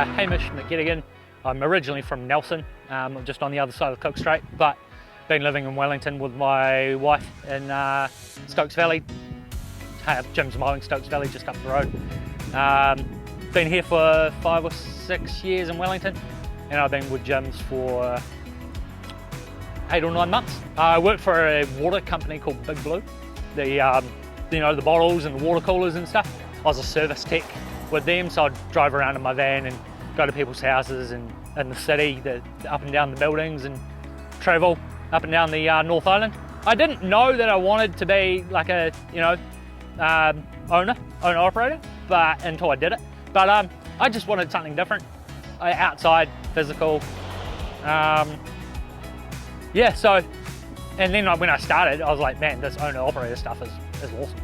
Hamish McGettigan. I'm originally from Nelson, just on the other side of Cook Strait, but been living in Wellington with my wife in Stokes Valley. Jim's Mowing, Stokes Valley, just up the road. Been here for 5 or 6 years in Wellington, and I've been with Jim's for 8 or 9 months. I work for a water company called Big Blue. The bottles and the water coolers and stuff. I was a service tech with them, so I'd drive around in my van and go to people's houses and in the city, up and down the buildings, and travel up and down the North Island. I didn't know that I wanted to be like a owner operator, but until I did it. But I just wanted something different, outside, physical. So, and then when I started, I was like, man, this owner operator stuff is awesome.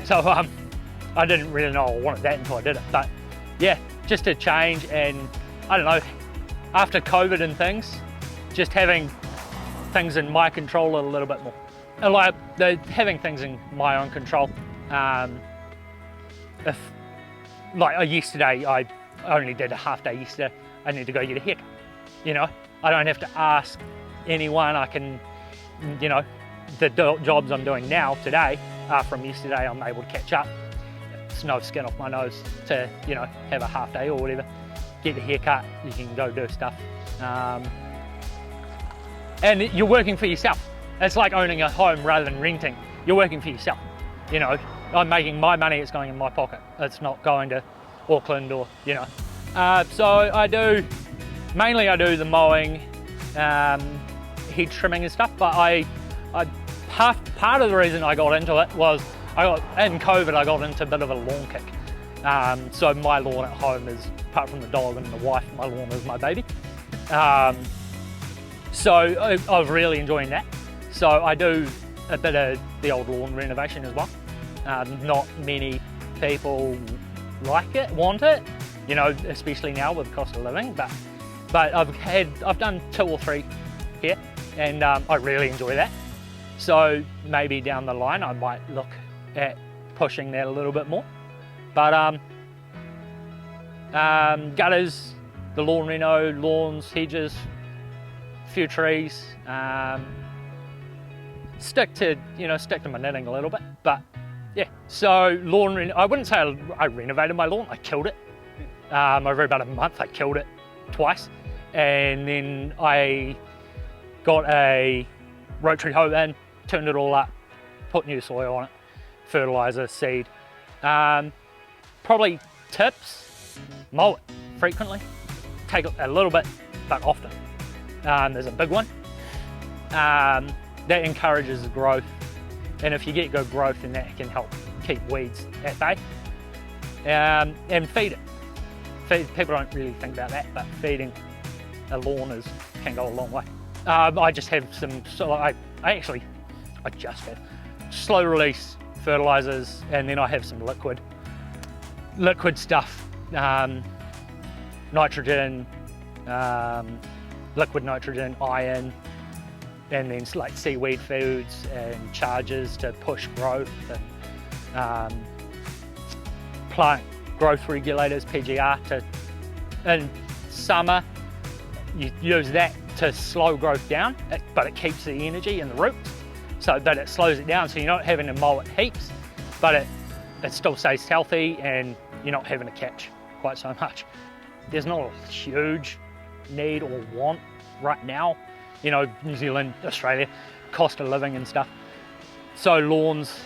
So I didn't really know I wanted that until I did it. But yeah, just a change, and I don't know, after COVID and things, just having things in my control a little bit more. And like having things in my own control. Yesterday, I only did a half day yesterday. I need to go get a haircut. I don't have to ask anyone. I can, the jobs I'm doing now today from yesterday, I'm able to catch up. It's no skin off my nose to, have a half day or whatever. Get a haircut, you can go do stuff. And you're working for yourself. It's like owning a home rather than renting. You're working for yourself. I'm making my money, it's going in my pocket. It's not going to Auckland or, So I do the mowing, head trimming and stuff, but part of the reason I got into it was in COVID I got into a bit of a lawn kick. So my lawn at home is, apart from the dog and the wife, my lawn is my baby. So I was really enjoying that. So I do a bit of the old lawn renovation as well. Not many people want it, especially now with the cost of living, but I've done 2 or 3 here, and I really enjoy that. So maybe down the line I might look at pushing that a little bit more. But gutters, the lawn reno, lawns, hedges, a few trees, stick to my knitting a little bit. But yeah, so I wouldn't say I renovated my lawn, I killed it. Over about a month I killed it twice, and then I got a rotary hoe in, turned it all up, put new soil on it, fertilizer, seed. Probably tips: mow it frequently, take it a little bit but often. There's a big one that encourages growth, and if you get good growth, then that can help keep weeds at bay. And feed it. People don't really think about that, but feeding a lawn can go a long way. I just have some, I just have slow release fertilizers, and then I have some liquid stuff, nitrogen, liquid nitrogen, iron, and then like seaweed foods and charges to push growth, and plant growth regulators, PGR, in summer you use that to slow growth down, but it keeps the energy in the roots, so that it slows it down, so you're not having to mow it heaps, but it still stays healthy, and you're not having to catch quite so much. There's not a huge need or want right now, New Zealand, Australia, cost of living and stuff. So lawns,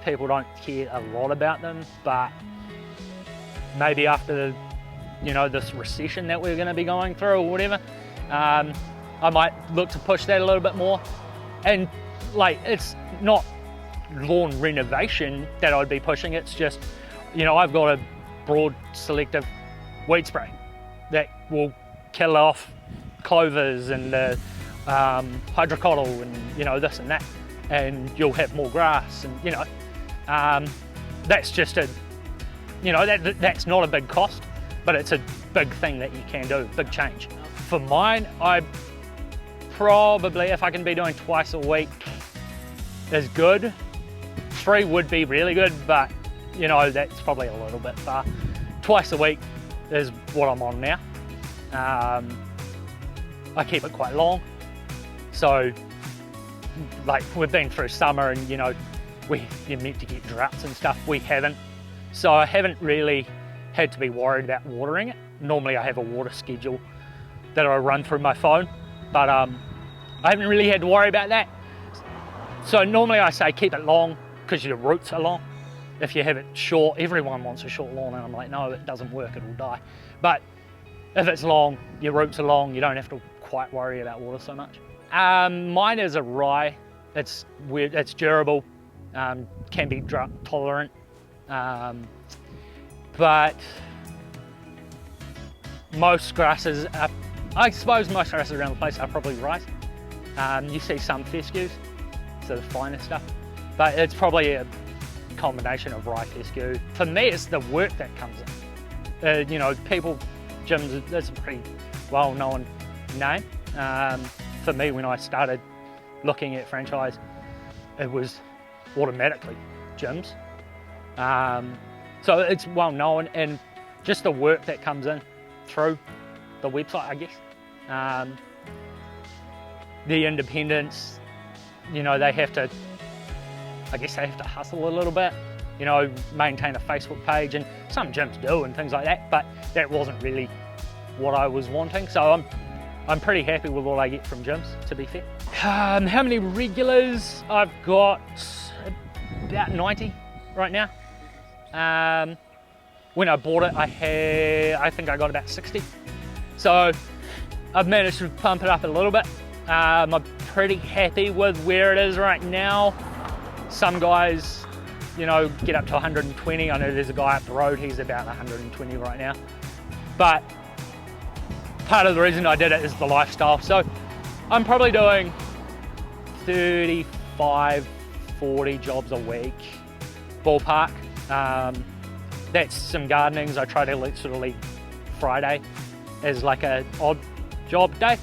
people don't care a lot about them, but maybe after this recession that we're going to be going through or whatever, I might look to push that a little bit more. And it's not lawn renovation that I'd be pushing, it's just, I've got a broad selective weed spray that will kill off clovers and hydrocotyle and this and that, and you'll have more grass, and that's just that's not a big cost, but it's a big thing that you can do, big change. For mine, I probably, if I can be doing twice a week, is good. 3 would be really good, but that's probably a little bit far. Twice a week is what I'm on now. I keep it quite long, so like we've been through summer and you're meant to get droughts and stuff. We haven't, so I haven't really had to be worried about watering it. Normally I have a water schedule that I run through my phone, but I haven't really had to worry about that. So normally I say keep it long because your roots are long. If you have it short, everyone wants a short lawn, and I'm like, no, it doesn't work, it'll die. But if it's long, your roots are long, you don't have to quite worry about water so much. Mine is a rye. It's weird, it's durable, can be drought tolerant, but most grasses are, I suppose most grasses around the place are probably rice. You see some fescues, so the finer stuff, but it's probably a combination of rye fescue. For me, it's the work that comes in. People, gyms, that's a pretty well-known name. For me, when I started looking at franchise, it was automatically gyms. So it's well-known, and just the work that comes in through the website, I guess. The independents, they have to, hustle a little bit, maintain a Facebook page, and some gyms do and things like that, but that wasn't really what I was wanting. So I'm pretty happy with what I get from gyms, to be fair. How many regulars? I've got about 90 right now. When I bought it, I think I got about 60. So I've managed to pump it up a little bit. I'm pretty happy with where it is right now. Some guys, get up to 120. I know there's a guy up the road, he's about 120 right now. But part of the reason I did it is the lifestyle. So I'm probably doing 35, 40 jobs a week, ballpark. That's some gardenings. I try to leave Friday as like an odd job day.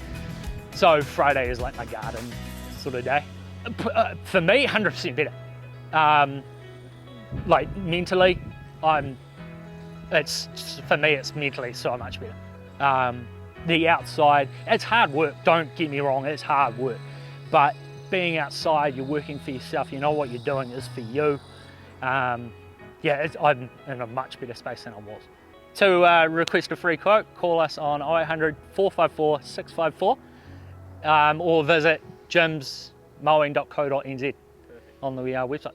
So Friday is like my garden sort of day. For me, 100% better. Like mentally, for me, it's mentally so much better. The outside, it's hard work, don't get me wrong, it's hard work. But being outside, you're working for yourself, you know what you're doing is for you. I'm in a much better space than I was. To request a free quote, call us on 0800 454 654 or visit gymsmowing.co.nz on the website.